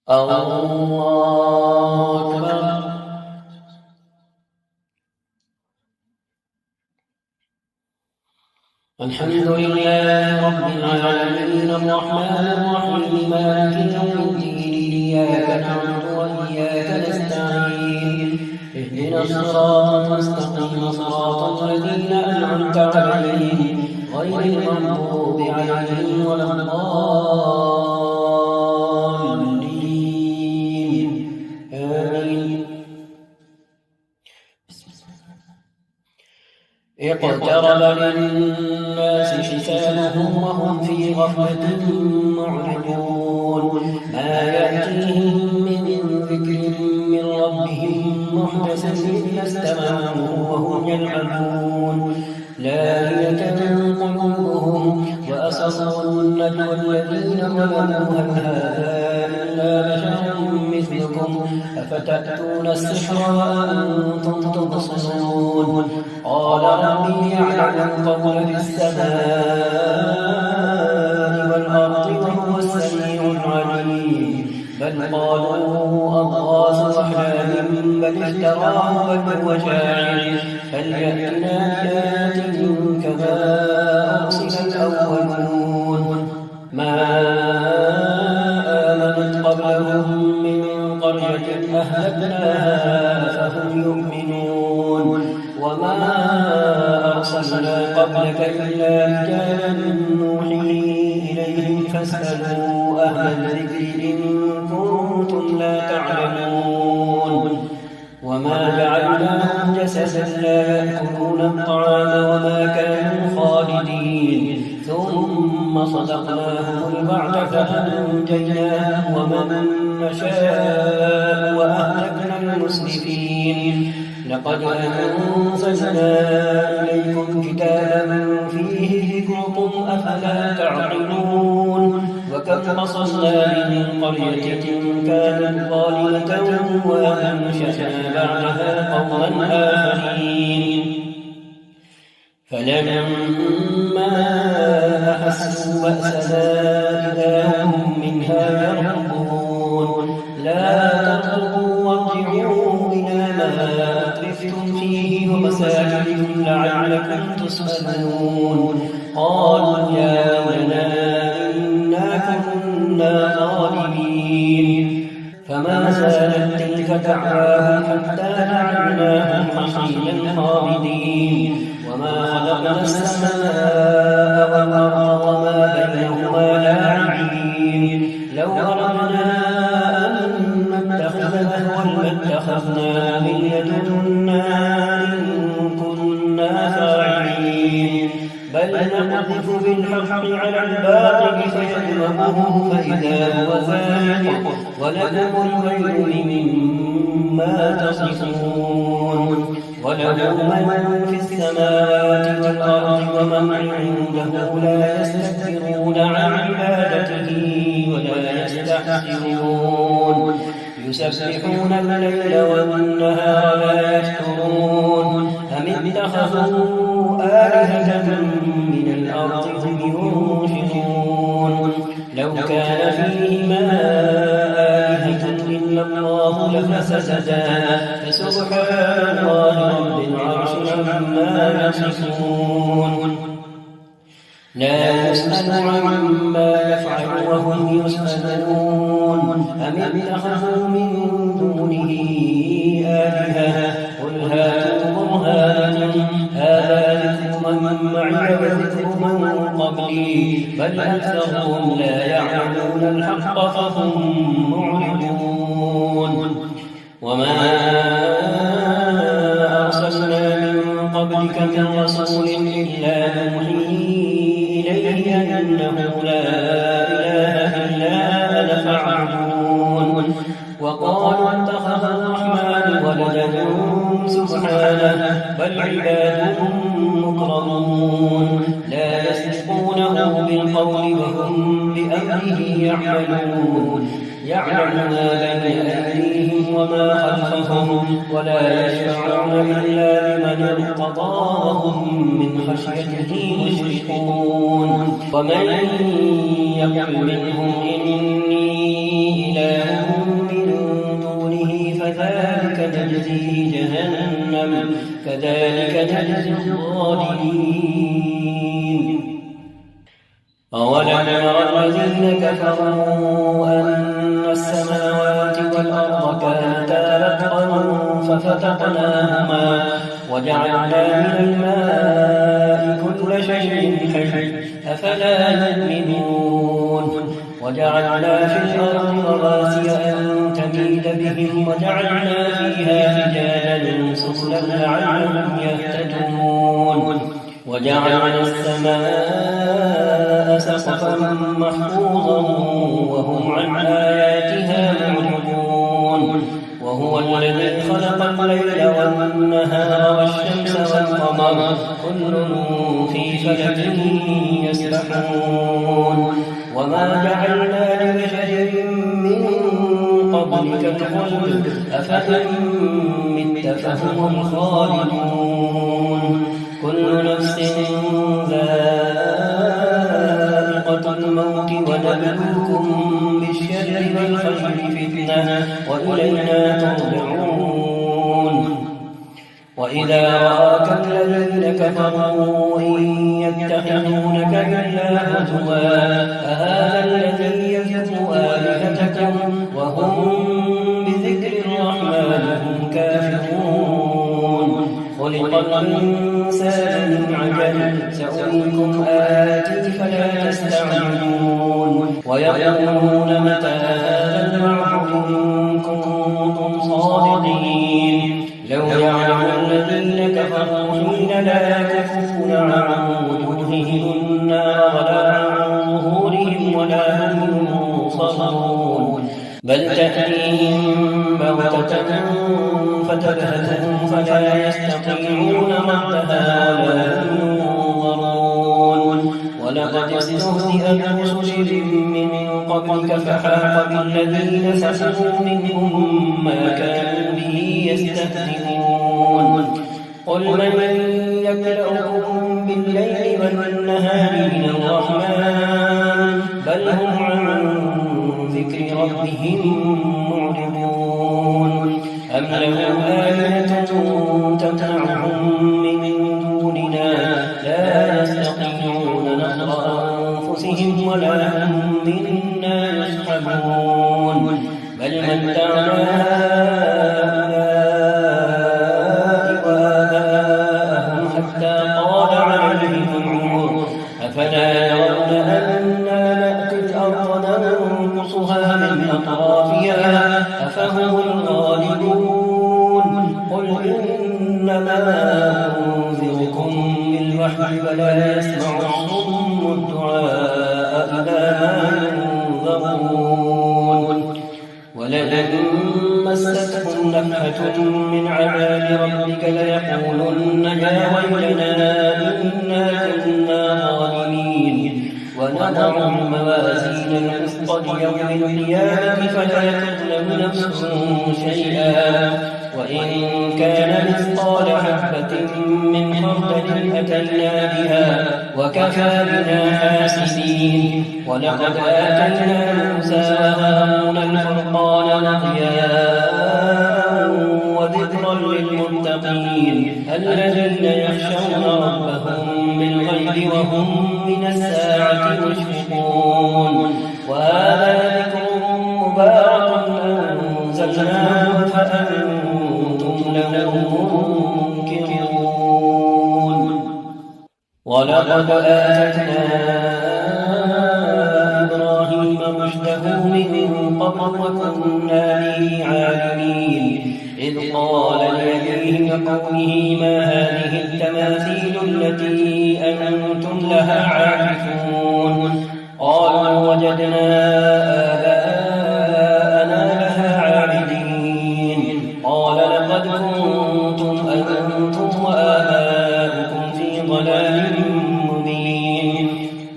الله أكبر. الحمد لله رب العالمين الرحمن الرحيم مالك يوم الدين إياك نعبد وإياك نستعين اهدنا الصراط المستقيم صراط الذين أنعمت عليهم غير المغضوب عليهم ولا الضالين آمين. اقترب للناس حسابهم وهم في غفلة معرضون ما يأتيهم من ذكر من ربهم محدث إلا استمعوه وهم يلعبون لاهية قلوبهم وأسروا النجوى الذين ظلموا هل هذا إلا بشر مثلكم أفتأتون السحر وأنتم تبصرون قال ربي يعلم القول في السماء والأرض وهو السميع العليم بل قالوا أضغاث أحلام بل افتراه بل هو شاعر فليأتنا بآيات كما أرسل الأولون ما آمنت قبلهم من قرية أهلكناها فهم يؤمنون وما أرسلنا قبلك إلا رجالا نوحي إليهم فاسألوا أهل الذكر إن كنتم لا تعلمون وما جعلناهم جسدا لا يأكلون الطعام وما كانوا خالدين ثم صدقناهم الوعد فأنجيناهم ومن نشاء وأهلكنا المسرفين لقد أنزلنا إليكم كتابا فيه ذكركم أفلا تعقلون وكم قصصنا من قرية كانت ظالمة وأنشأنا بعدها قوما آخرين فلما أحسوا بأسنا إذا هم منها يركضون لا تركضوا وارجعوا إلى ما أترفتم فيه ومساكنكم لعلكم تسألون قالوا يا ويلنا إنا كنا ظالمين فما زالت تلك دعواهم حتى جعلناهم حصيدا خالدين وما خلقنا السماء والأرض وما بينهما لاعبين لو أردنا أن نتخذ لهوا لاتخذنا من لدنا إن كنا فاعلين بل نقذف بالحق على الباطل فيدمغه فإذا هو زاهق ولكم الويل مما تصفون وله من في السماوات والأرض ومن عنده لا يستكبرون عن عبادته ولا يستحسرون يسبحون الليل والنهار لا يفترون أم اتخذوا آلهة من الأرض هم ينشرون لو كان فيهما آلهة إلا الله لفسدتا فسبحان الله رب العرش عما يصفون لا يسأل عما يفعل وهم يسألون أم اتخذوا من دونه آلهة قل هاتوا برهانكم هذا ذكر من معي وذكر من قبلي بل أكثرهم لا يعلمون الحق فهم معرضون وما أرسلنا من قبلك من رسول إلا نوحي إليه أنه لا إله إلا أنا فاعبدون وقالوا اتخذ الرحمن ولدا سبحانه بل عباد مكرمون لا يسبقونه بالقول وهم بأمره يعملون يعلم ما بين أيديهم وما خلفهم ولا يشفعون إلا لمن ارتضى وهم من خشيته مشركون ومن يقل منهم إني إله نجزيه جهنم كذلك نجزي الظالمين. أولم ير الذين كفروا أن السماوات والأرض كانتا رتقا ففتقناهما وجعلنا من الماء كل شيء حي أفلا يؤمنون. وجعلنا في الأرض رواسي أن تميد بهم وجعلنا فيها فجاجا سبلا لعلهم يهتدون. وجعلنا السماء سقفا محفوظا وهم عن آياتها معرضون. وهو الذي خلق الليل والنهار والشمس والقمر كل في فلك يسبحون. وما جعلنا لبشر من قبلك الخلد أفإن مت فهم الخالدون. كل نفس ذائقة الموت ونبلوكم بالشر والخير فتنة وإلينا ترجعون. وإذا رآك الذين كفروا إن يتخذونك إلا هزوا أهذا الذي يذكر آلهتكم وهم بذكر الرحمن هم كافرون. خلق الإنسان من عجل سأريكم آياتي فلا تستعجلون. ويقولون متى هذا الوعد إن كنتم صادقين. لو يعلم الذين كفروا حين لا يكفون عن وجوههم النار ولا عن ظهورهم ولا هم ينصرون بل تأتيهم بغتة فتبهتهم فلا يستطيعون ردها ولا هم ينظرون. ولقد استهزئ برسل من قبلك فحاق بالذين سخروا منهم ما كانوا به يستهزئون. قل من يكلؤكم بالليل والنهار من الرحمن بل هم عن ذكر ربهم معرضون. أم لهم آلهة تمنعهم من دوننا لا يستطيعون نصر أنفسهم ولا هم منا يصحبون. بل متعنا هؤلاء وآباءهم حتى طال عليهم العمر أفلا يرون أنا نأتي الأرض ننقصها من أطرافها أفهم الغالبون. قل إنما أنذركم بالوحي فلا يسمع الصم الدعاء إذا ما ينذرون. ولئن مستهم نفحة من عذاب ربك ليقولن يا ويلنا إنا كنا ظالمين. ونضع الموازين القسط ليوم القيامة فلا تظلم نفس شيئا وإن كان مثقال حبة من خردل أتينا بها وكفى بنا حاسبين. ولقد آتينا موسى وهارون الفرقان وضياء وذكرا للمتقين الذين يخشون ربهم بالغيب وهم من الساعة مشفقون. وهذا ذكر مبارك أنزلناه فأنتم له منكرون. ولقد آتينا إبراهيم رشده من قبل وكنا به عالمين. إذ قال لأبيه وقومه ما هذه التماثيل التي أنتم لها عاكفون. قالوا وجدنا آباءنا لها عابدين. قال لقد كنتم أنتم وآباؤكم في ضلال مبين.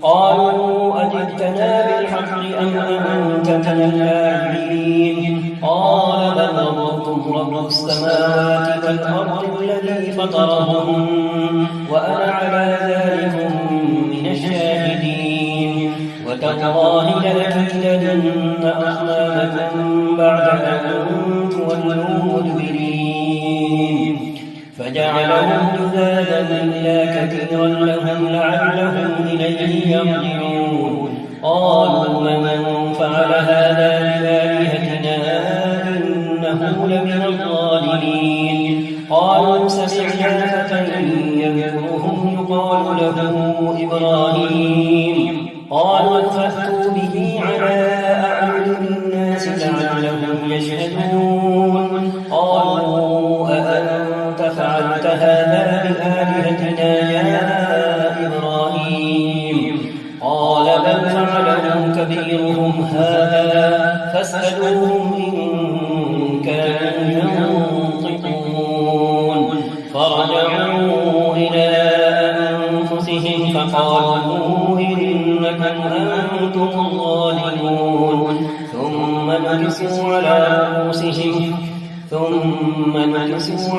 قالوا أجئتنا بالحق أم أنت من اللاعبين. قال بل ربكم رب السماوات والأرض الذي فطرهن وأنا على ذلك من الشاهدين. وتالله لأكيدن أصنامكم بعد أن تولوا مدبرين. فجعلهم جذاذا إلا كثيرا لهم لعلهم إليه يرجعون قالوا من فعل هذا بآلهتنا إنه لمن الظالمين قالوا سمعنا فتى يذكرهم يقال له إبراهيم قالوا فأتوا به على أعين الناس لعلهم يشهدون قالوا أأنت فعلت هذا بآلهتنا يا إبراهيم قال بل فعله كبيرهم هذا فاسألوهم إن كانوا ينطقون فرجعوا إلى أنفسهم فقالوا إنكم أنتم الظالمون ثم نكسوا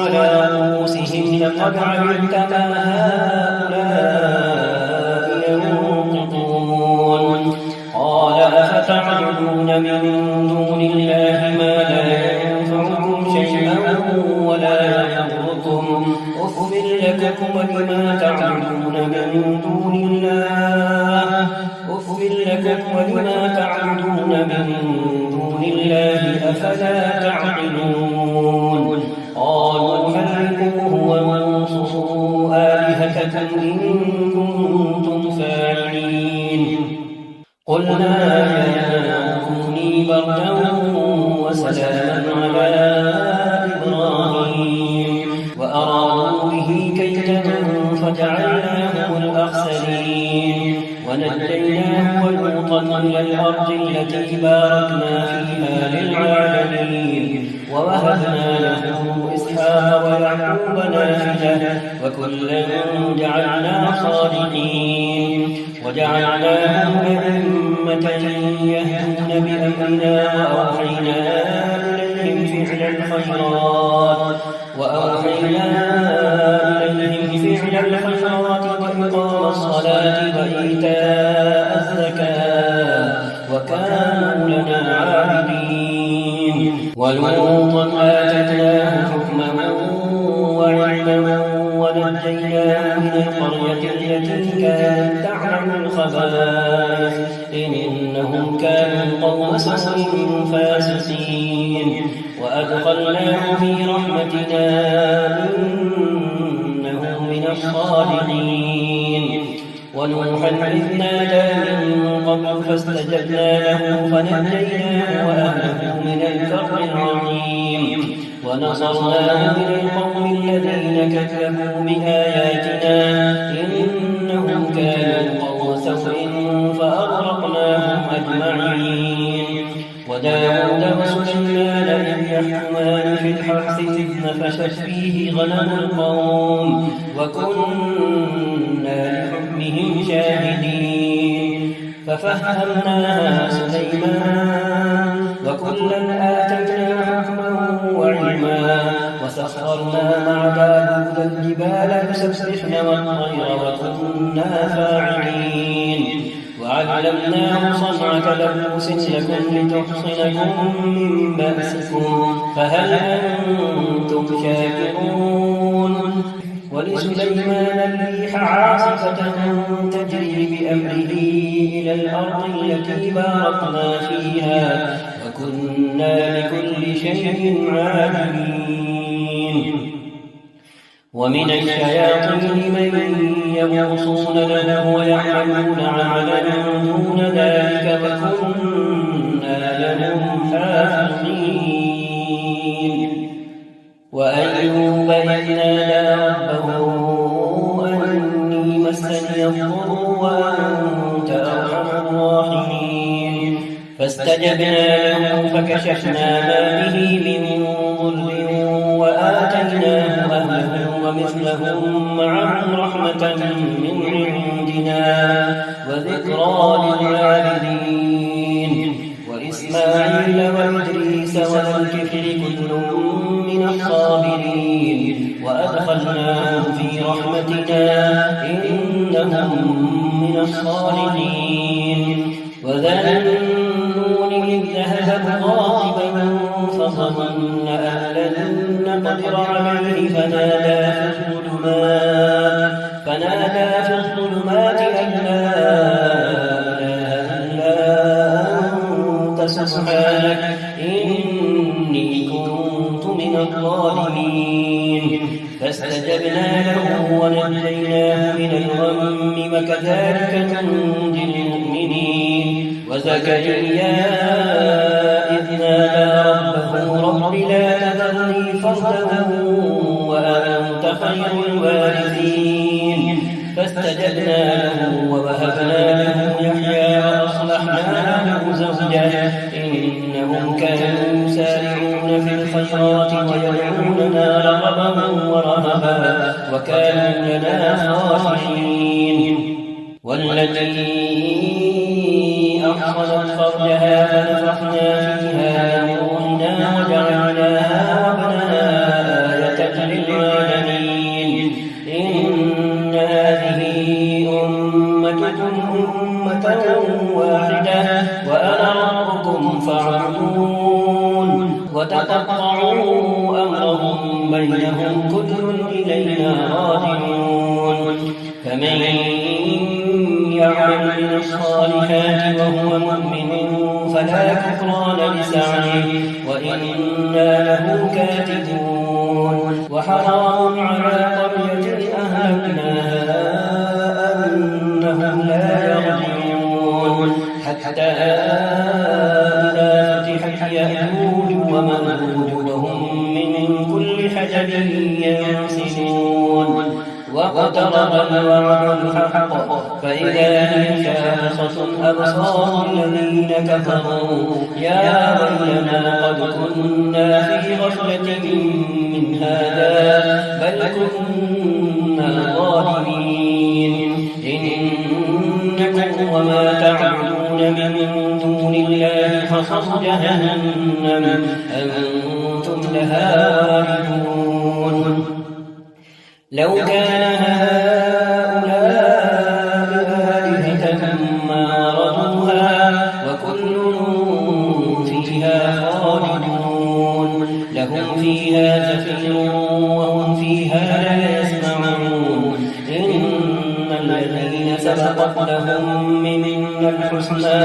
على رؤوسهم لقد علمت ما هؤلاء ينطقون قال أفتعبدون من دون الله ما لا ينفعكم شيئا ولا يضركم أف لكم ولما تعبدون من دون الله أفلا تعقلون قالوا حرقوه وانصروا آلهتكم إن كنتم فاعلين قلنا يا نار كوني بردا وسلاما على إبراهيم وأرادوا به كيدا فجعلناهم الأخسرين ونجيناه ولوطا إلى الأرض التي باركنا فيها للعالمين ووهبنا له إسحاق ويعقوب نافلة وكلا جعلنا صالحين وجعلناهم أئمة يهدون بأمرنا وأوحينا إليهم فعل الخيرات وإقام الصلاة وإيتاء الزكاة وكانوا لنا عابدين ولوطا آتيناه حكما وعلما ونجيناه من القرية التي كانت تعمل الخبائث إنهم كانوا قوم سوء فاسقين وأدخلناه في رحمتنا إنه من الصالحين ونوحا إذ نادى من قبل فاستجبنا له فنجيناه وأهله من الكرب العظيم ونصرناه من القوم الذين كذبوا بآياتنا إنهم كانوا قوم سوء فأغرقناهم أجمعين وداود وسليمان إذ يحكمان في الحرث إذ نفشت فيه غنم القوم وكنا لحكمهم شاهدين ففهمناها سليمان وكلا آتينا حكما وعلما وسخرنا مع داود الجبال يسبحن والطير وكنا فاعلين وعلمناه صنعة لبوس لكم لتحصنكم من بأسكم فهل أنتم شاكرون ولسليمان الريح عاصفة تجري بأمره إلى الأرض التي باركنا فيها وكنا لكل شيء عالمين ومن الشياطين من يغوصون له ويعملون عملا دون ذلك وكنا لهم حافظين وأيوب إذ نادى ربه أني مسني الضر وأنت أرحم الراحمين فاستجبنا له فكشفنا ما به من ضر وآتيناه أهله ومثلهم معهم رحمة من عندنا وذكرى للعابدين وإسماعيل وإدريس وذا الكفل كل من الصابرين وأدخلناهم في رحمتنا إنهم من الصالحين وذا النون إذ ذهب غاضبا فظن أن لن نقدر عليه فنادى في الظلمات أن لا إله إلا أنت سبحانك إني كنت من الظالمين فاستجبنا له ونجيناه من الغم وكذلك ننجي المؤمنين وزكريا إذ نادى ربه رب لا تذرني فردا وأنت خير الوارثين فاستجبنا له ووهبنا له يحيى وأصلحنا له زوجه إنهم كانوا يسارعون في الخيرات ويدعوننا رغبا ورهبا وكانوا لنا خاشعين والتي أحصنت فرجها فنفخنا فيها من روحنا وجعلناها وابنها آية للعالمين إن هذه أمتكم أمة واحدة وأنا ربكم فاعبدون وتقطعوا أمرهم بينهم كل إلينا راجعون فمن يعمل من الصالحات وهو مؤمن فلا كفران لسعيه وإنا له كاتبون وحرام على قرية أهلكناها أنهم لا يرجعون حتى إذا فتحت يأجوج ومأجوج وهم من كل حدب ينسلون واقترب الوعد الحق فإذا هي شاخصة أبصار الذين كفروا يا ويلنا قد كنا في غفلة من هذا بل كنا ظالمين إنكم وما تعبدون من دون الله حصب جهنم أنتم لها واردون لو كان هؤلاء آلهة ما وردوها وكل فيها خالدون لهم فيها زفير وهم فيها لا يسمعون إن الذين سبقت لهم منا الحسنى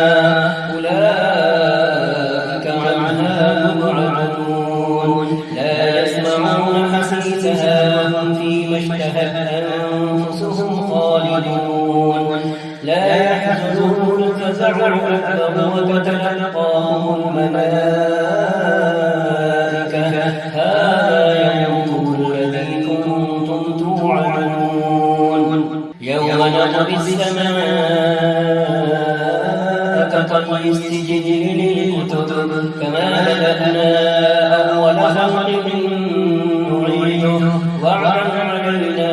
أولئك عنها مبعدون لا يسمعون حسيسها وهم فيما اشتهت أنفسهم خالدون لا يحزنهم الفزع الأكبر وتتلقاهم الملائكة هذا يومكم الذي كنتم توعدون يوم نطوي السماء كطي السجل للكتب كما بدأنا أول خلق نعيده وعدا علينا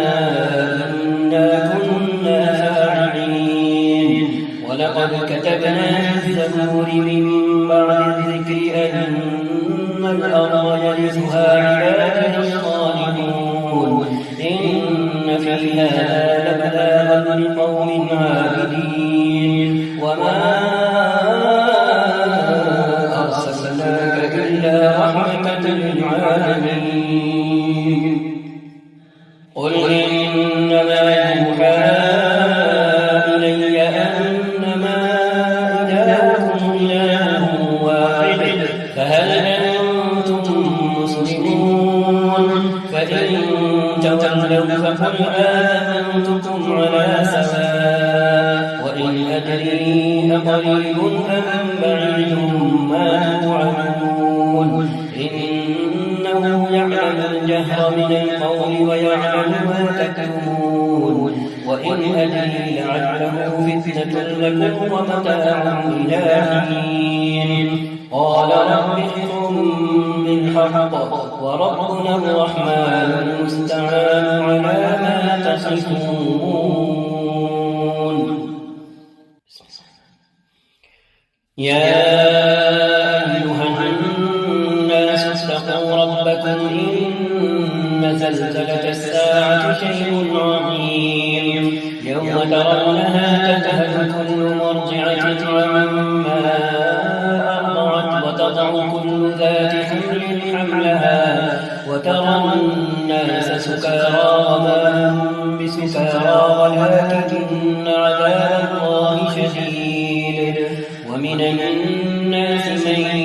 إنا كنا فاعلين ولقد كتبنا في الزبور من بعد الذكر أن الأرض يرثها عبادنا الصالحون إن في هذا لبلاغا لقوم عابدين وما أرسلناك إلا رحمة للعالمين قل إنما يوحى إلي أنما إلهكم إله واحد فهل أنتم مسلمون فإن تولوا فقل آذنتكم على سواء وإن أدري أقريب أم بعيد ما توعدون إنه يعلم الجهر من القول ويعلم ما تكتمون وإن أدري لعله فتنة لكم ومتاع إلى حين قال رب احكم بالحق وربنا الرحمن المستعان على ما تصفون يا أيها الناس اتقوا ربكم إن زلزلة الساعة شيء عظيم يوم ترونها تذهل كل مرضعة عما أرضعت وتضع كل ذات حمل حملها وترى الناس سكارى وما هم بسكارى ولكن عذاب الله شديد ومن الناس من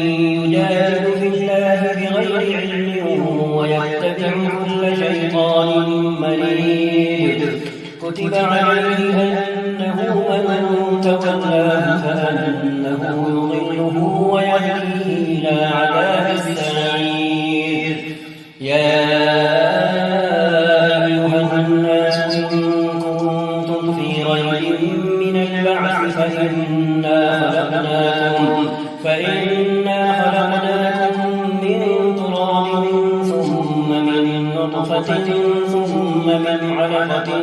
يجادل في الله بغير علم ويتبع كل شيطان مريد كتب عليه أنه من تولاه فأنه يضله ويهديه إلى عذاب السعير يا أيها الناس إن كنتم في ريب من البعث فإنا خلقناكم من تراب ثم من نطفة ثم من علقة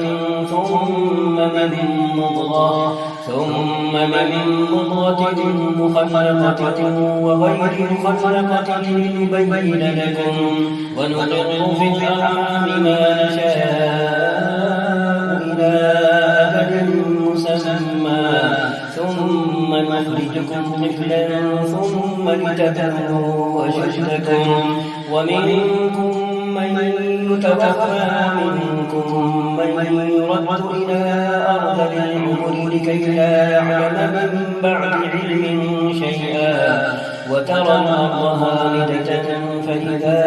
ثم من مضغة مخلقة وغير مخلقة لنبين لكم ونقر في الأرحام ما نشاء إلى أجل مسمى ثم نخرجكم طفلا ثم لتبلغوا أشدكم ومنكم من يتوفى ومنكم من يرد إلى أرض العمر لكي لا يعلم من بعد علم شيئا وترى الأرض هامدة فإذا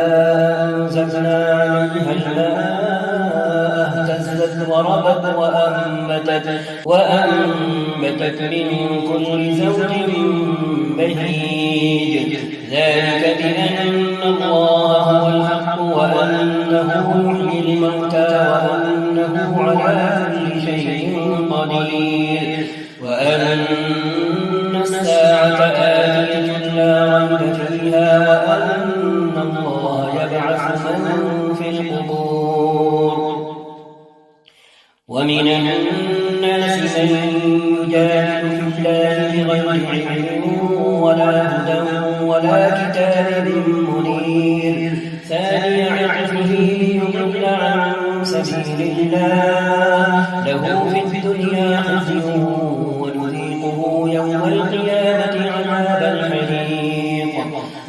أنزلنا عليها الماء اهتزت وربت وأنبتت من كل زوج بهيج ذلك بأن الله هو الحق وأنه يحيي الموتى وأنه على كل شيء قدير وأن الساعة آتية لا ريب فيها وأن الله يبعث من في القبور ومن الناس من يجادل في الله بغير علم ولا هدى ولا كتاب منير ثاني عطفه ليضل عن سبيل الله له في الدنيا خزي ونذيقه يوم القيامة عذاب الحريق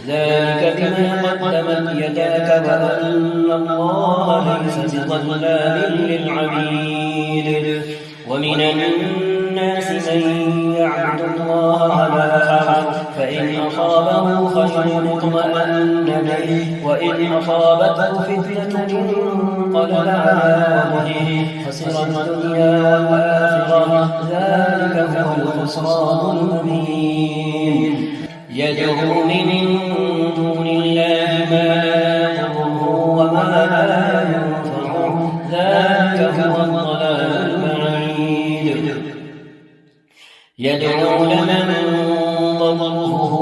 ذلك بما قدمت يداك وأن الله ليس بظلام للعبيد ومن الناس من يعبد الله على حرف فإن أصابه خير اطمأن به وإن أصابته فتنة انقلب على وجهه خسر الدنيا والآخرة ذلك هو الخسران المبين يدعو من دون الله ما لا يضره وما لا ينفعه ذلك هو الضلال البعيد يدعو لمن ضره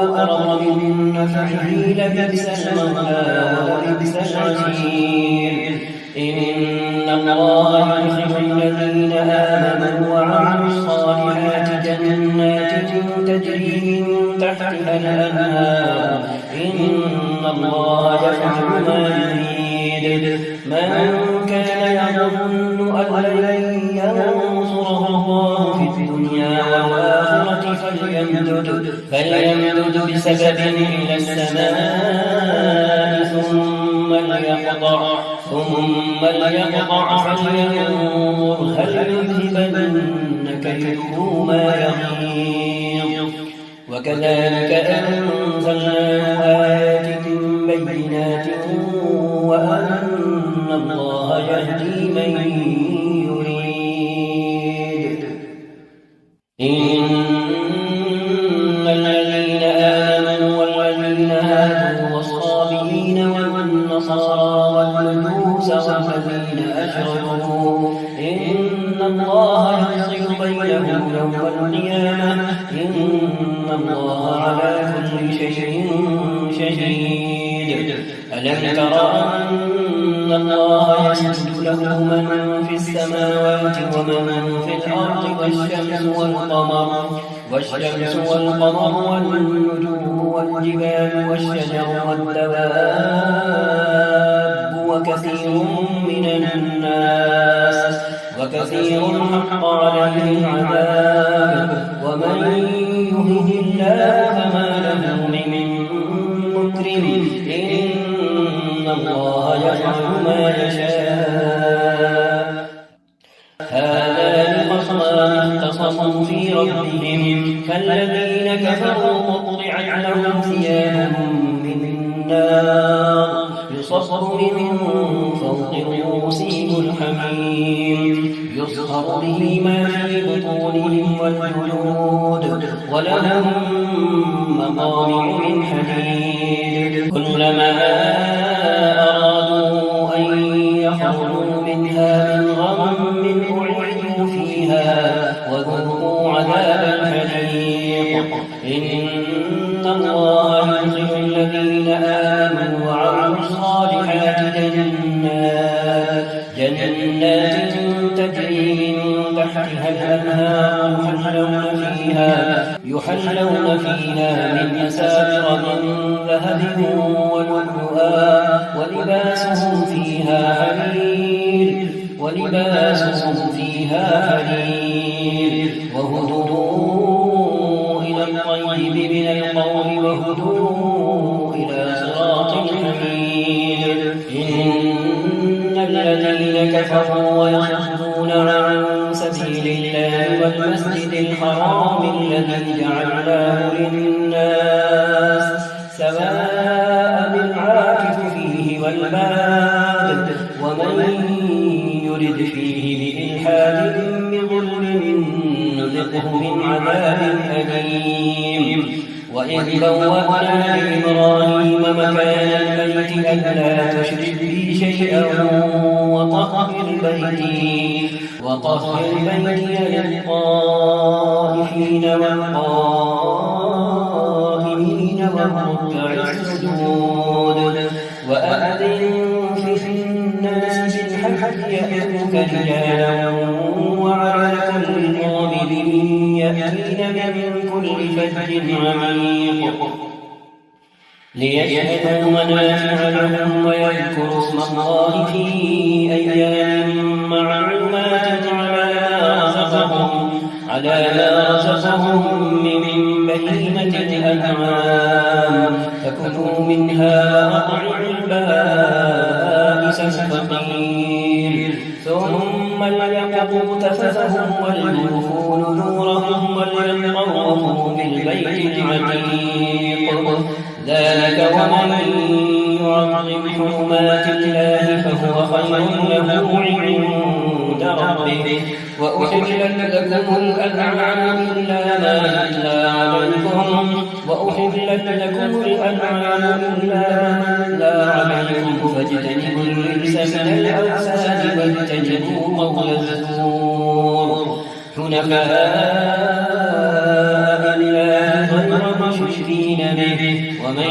أقرب من نفعه لبئس المولى ولبئس العشير إن الله يدخل الذين آمنوا وعملوا الصالحات جنات تجري من تحتها الأنهار إن الله يفعل ما يريد من كان يظن أن لن ينصره الله في الدنيا والآخرة فليمدد بسبب إلى السماء ثم ليقطع فلينظر هل يذهبن كيده ما يغيظ وكذلك أنزلنا آيات بينات وأن الله يهدي من يريد إن الذين آمنوا والذين هادوا والصابئين والنصارى والمجوس والذين أشركوا إن الله يفصل بينهم يوم القيامة إن الله على كل شيء شهيد ألم تر أن الله يسجد له من في السماوات ومن في الأرض والشمس والقمر والنجوم والجبال والشجر والدواب وكثير حق عليه العذاب ومن يهد الله فما له من مكرم إن الله يفعل ما يشاء هذان خصمان اختصموا في ربهم فالذين كفروا قطعت لهم ثياب من نار يصب من فوق رؤوسهم الحميم يصهر به ما في بطونهم والجلود ولهم مقامع من حديد كلما أرادوا أن يخرجوا منها من غم أعيدوا فيها وذوقوا عذاب الحريق إن الله يدخل الذين آمنوا وعملوا الصالحات جنات تجري من تحتها الأنهار يحلون فيها من أساور من ذهب ولؤلؤا ولباسهم فيها حرير وهدوا إلى الطيب من القول وهدوا إلى صراط الحميد إن الذين كفروا ويصدون عن سبيل الله والمسجد الحرام الذي جعلناه للناس سواء العاكف فيه والباد ومن يرد فيه بإلحاد بظلم نذقه من عذاب أليم وإذ بوأنا لإبراهيم مكان البيت ألا تشرك بي شيئا وطهر بيتي للطائفين والقائمين والركع السجود وأذن في الناس بالحج يأتوك رجالا وعلى كل ضامر يأتين من كل فج عميق ليشهدوا منافع لهم ويذكروا اسم الله في أيام معلومات على ما رزقهم من بهيمة الأنعام فكلوا منها وأطعموا البائس الفقير ثم ليقضوا تفثهم وليوفوا نذورهم وليطوفوا بالبيت العتيق ذلك ومن يعظم حرمات الله فهو خير له عند ربه وأحلت لكم الأنعام إلا ما يتلى عليكم فاجتنبوا الرجس من الأوثان واجتنبوا قول الزور حنفاء لله غير مشركين به ومن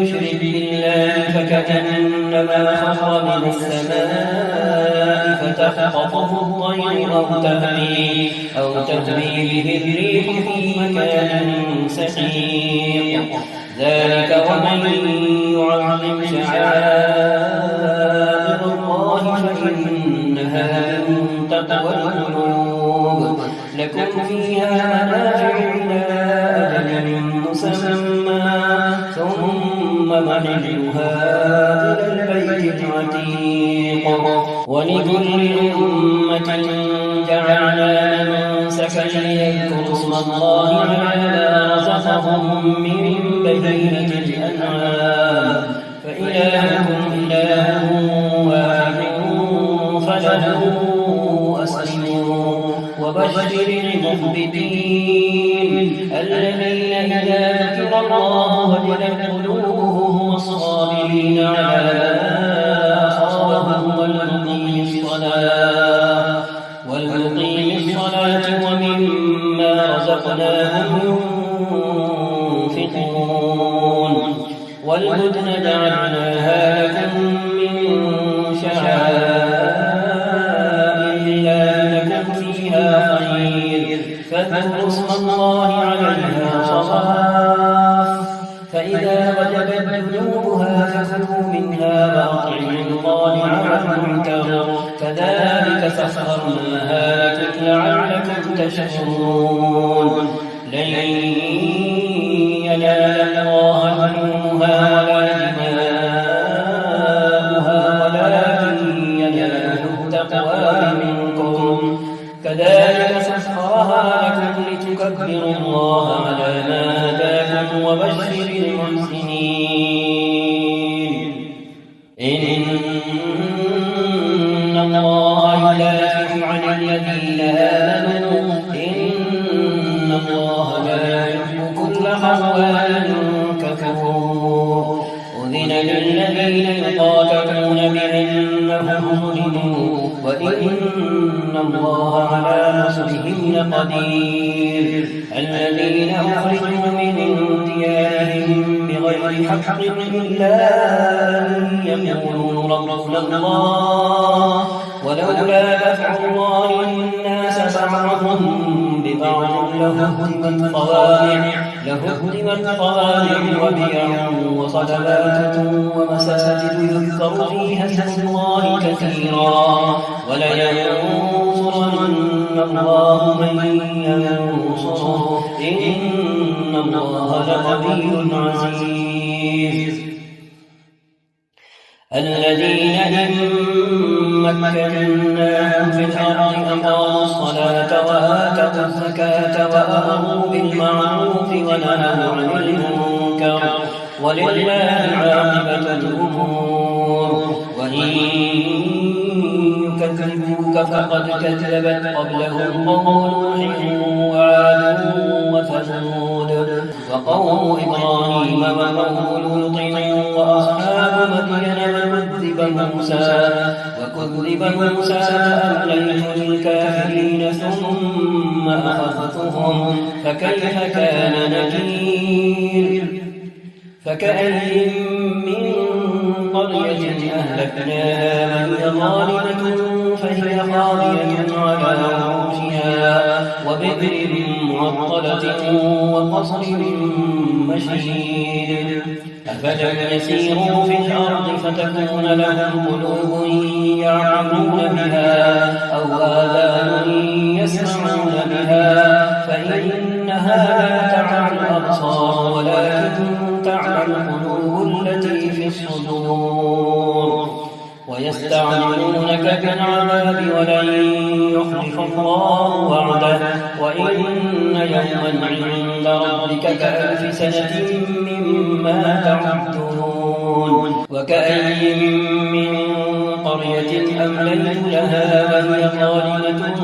يشرك بالله فكأنما خر من السماء فتخطفه الطير أو تهوي به الريح في مكان سحيق ذلك ومن يعظم شعائر الله فإنها من تقوى القلوب لكم فيها منافع إلى أجل مسمى ثم محلها إلى البيت العتيق ولكل أمة جعلنا منسكا ليذكروا اسم الله على ما رزقهم من بهيمة الأنعام فإلهكم إله واحد فله أسلموا وبشر المخبتين الذين إذا ذكر الله وجلت قلوبهم والصابرين على ما أصابهم والمقيم الصلاة ومما رزقناهم ينفقون والبدن جعلناها لكم من شعائر الله لكم فيها خير فاذكروا اسم الله عليها صواف فإذا وجبت جنوبها فكلوا منها وأطعموا الطالع والمعتر كذلك سخرناها لكم لعلكم تشكرون لن ينال الله لحومها ولا دماؤها ولكن يناله التقوى منكم كذلك سخرها لكم لتكبروا الله على ما هداكم وبشر المحسنين إن الله يدافع عن الذين آمنوا إن الله لا يحب كل خوان كفور أذن للذين يقاتلون بأنهم ظلموا وإن الله على نصرهم لقدير الذين أخرجوا من ديارهم بغير حق إلا أن يقولوا ربنا الله ولولا دفع الله الناس بعضهم ببعض لهدمت صوامع وبيع وصلوات ومساجد يذكر فيها اسم الله كثيرا ولينصرن الله من ينصره إن الله لقوي عزيز الذين إن مكناهم في الأرض أقاموا الصلاة وآتوا الزكاة وأمروا بالمعروف ونهوا عن المنكر ولله عاقبة الأمور وإن يكذبوك فقد كذبت قبلهم قوم نوح وعاد وثمود وقوم إبراهيم وقوم لوط وأصحاب مدين وكذب موسى فأمليت للكافرين ثم أخذتهم فكيف كان نكير فكأي من قرية أهلكناها وهي ظالمة فهي خاوية على عروشها وبئر معطلة وقصر مشيد أفلم يسيروا في الأرض فتكون لهم قلوب يعقلون بها أو آذان يسمعون بها فإنها لا تعمى الأبصار ولكن تعمى القلوب التي في الصدور ويستعجلونك بالعذاب ولن يخلف الله وعده وإن يوما عند ربك كألف سنة مما تعدون وكأي من قرية أمليت لها وهي ظالمة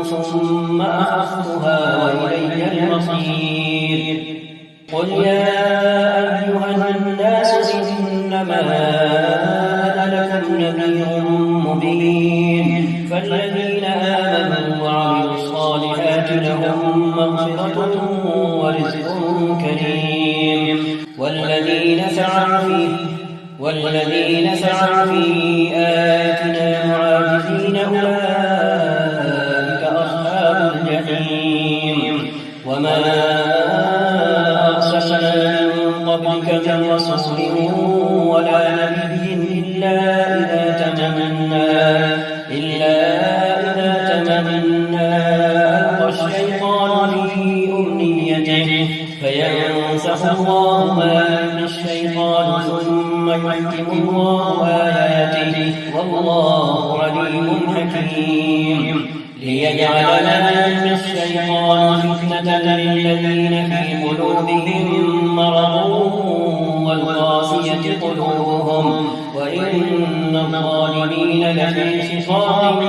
ثم أخذتها وإلي المصير قل يا أيها الناس إنما أنا لكم نذير مبين فالذين آمنوا وعملوا الصالحات لهم مغفرة ورزق كريم والذين سعوا في آياتنا معاجزين أولئك أصحاب الجحيم وما أرسلنا من قبلك من رسول ولا نبي إلا إذا تمنى ألقى الشيطان في أمنيته فينسخ الله ما يلقي الشيطان ثم يحكم الله آياته والله عليم حكيم ليجعل ما يلقي الشيطان فتنة للذين في قلوبهم مرض والقاسية قلوبهم وإن الظالمين لفي شقاق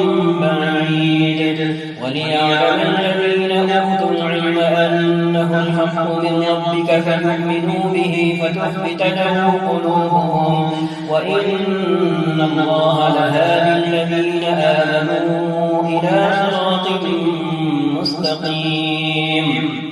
بعيد وليعلم الذين أوتوا العلم أنه الحق من ربك فيؤمنوا به فتخبت له قلوبهم وإن الله لهادي الذين آمنوا إلى صراط مستقيم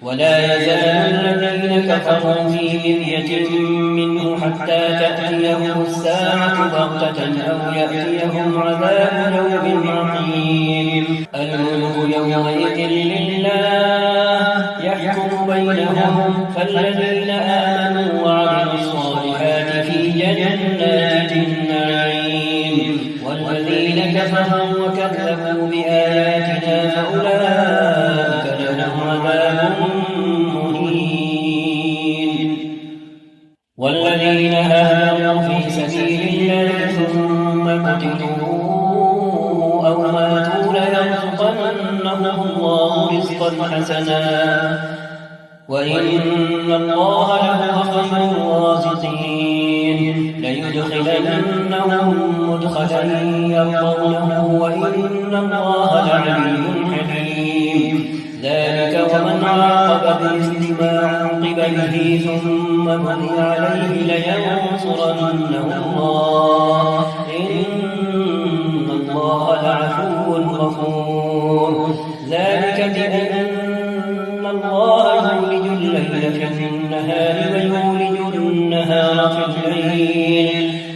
ولا يزال الذين كفروا في مرية منه حتى تأتيهم الساعة بغتة أو يأتيهم عذاب يوم عقيم الملك يومئذ لله يحكم بينهم فالذين آمنوا وعملوا الصالحات في جنات النعيم والذين كفروا وكذبوا بآياتنا فأولئك لهم عذاب مهين والذين هاجروا في سبيل الله ثم قتلوا أو ماتوا ليرزقنهم الله رزقا حسنا وإن الله لهو خير الرازقين ليدخلنهم مدخلا يرضونه وإن الله لعليم حكيم ذلك ومن عاقب بمثل ما عوقب به ثم بغي عليه لينصرنه الله إن الله لعفو غفور ذلك بأن الله يولج الليل في النهار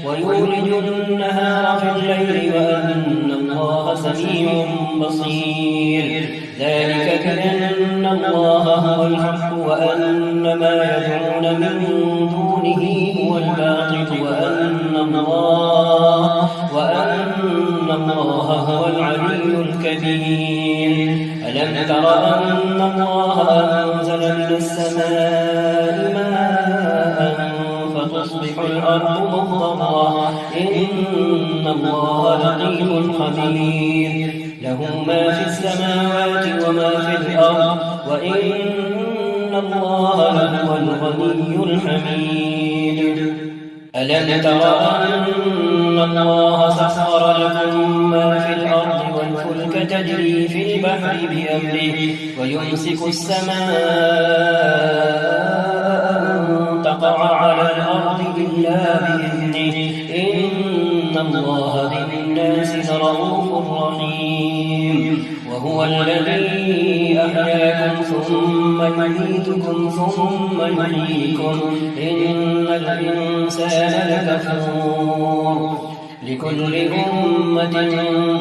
ويولج النهار في الليل وأن الله سميع بصير ذلك بأن الله هو الحق وأن ما يدعون من دونه هو الباطل وأن الله هو العلي الكبير ألم تر أن الله أنزل من السماء ماء فتصبح الأرض مخضرا إن الله لطيف خبير له ما في السماوات وما في الأرض وإن الله لهو الغني الحميد ألم تر أن الله سخر لكم ما في الأرض والفلك تجري في البحر بأمره ويمسك السماء أن تقع على الأرض إلا بإذنه إن الله بالناس لرؤوف رحيم وهو الذي أحياكم ثم يميتكم ثم يحييكم إن الإنسان لكفور لكل أمة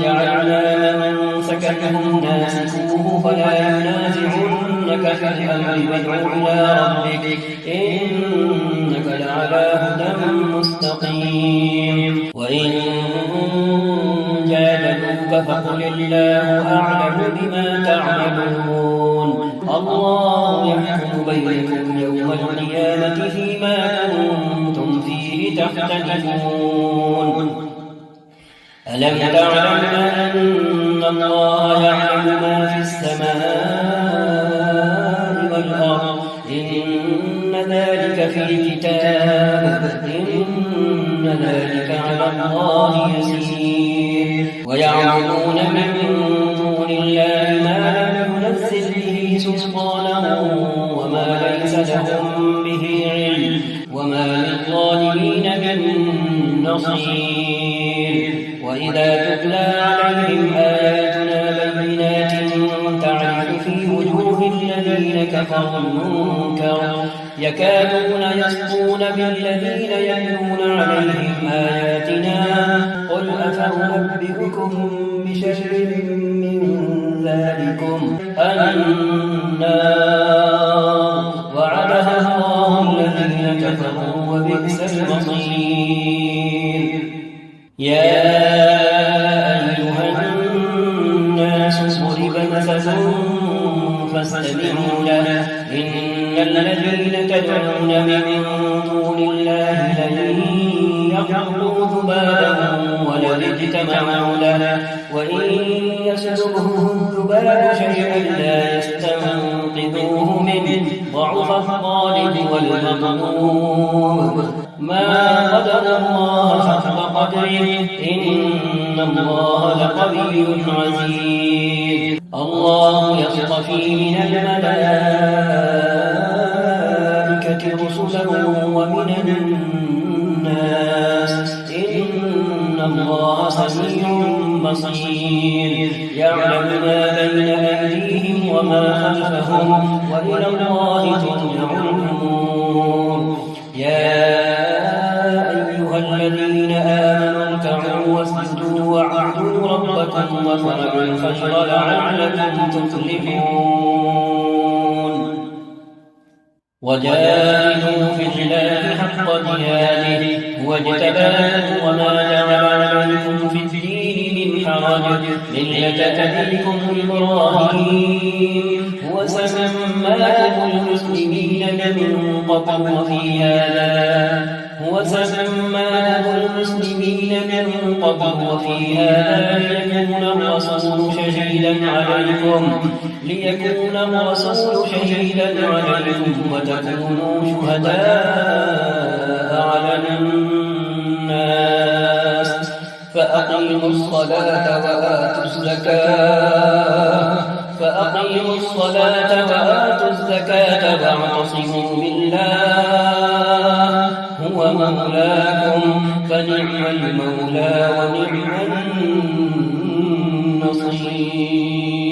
جعلنا من سكنهم ناسكوه فلا ينازعنك في الأمر وادع إلى ربك إنك لعلى هدى مستقيم وإن جادلوك فقل الله أعلم بما تعملون الله يحكم بينكم يوم القيامة فيما كنتم فيه تختلفون ألم تعلم أن الله يعلم ما في السماء والأرض إن ذلك في كتاب إن ذلك على الله يسير ويعبدون من دون الله ما لم ينزل به سلطانا وما ليس لهم به علم وما للظالمين من نصير وإذا تتلى عليهم آياتنا بينات تعرف في وجوه الذين كفروا المنكر يكادون يسطون بالذين يتلون عليهم آياتنا قل أفأنبئكم بشر من ذلكم النار وعدها الله الذين كفروا وبئس المصير يا أيها الناس ضرب مثل فاستمعوا له إن الذين تدعون من دون الله لن يخلقوا ذبابا ولو اجتمعوا له وإن يسلبهم الذباب شيئا لا يستنقذوه منه ضعف الطالب والمطلوب ما قدر الله حق قدره إن الله لقوي عزيز الله يصطفي من الملائكة رسلا ومن الناس إن الله سميع بصير يعلم ما بين أيديهم وما خلفهم وإلى الله ترجع الأمور يا أيها الذين آمنوا اركعوا واسجدوا واعبدوا ربكم وافعلوا الخير لعلكم تفلحون وجاهدوا في الله حق جهاده هو اجتباكم وما جعل عليكم في الدين من حرج ملة أبيكم إبراهيم هو سماكم المسلمين من قبل وفي هذا ليكون الرسول شهيدا عليكم وتكونوا شهداء على الناس فأقيموا الصلاة وآتوا الزكاة واعتصموا بالله هو مولاكم فنعم المولى ونعم النصير.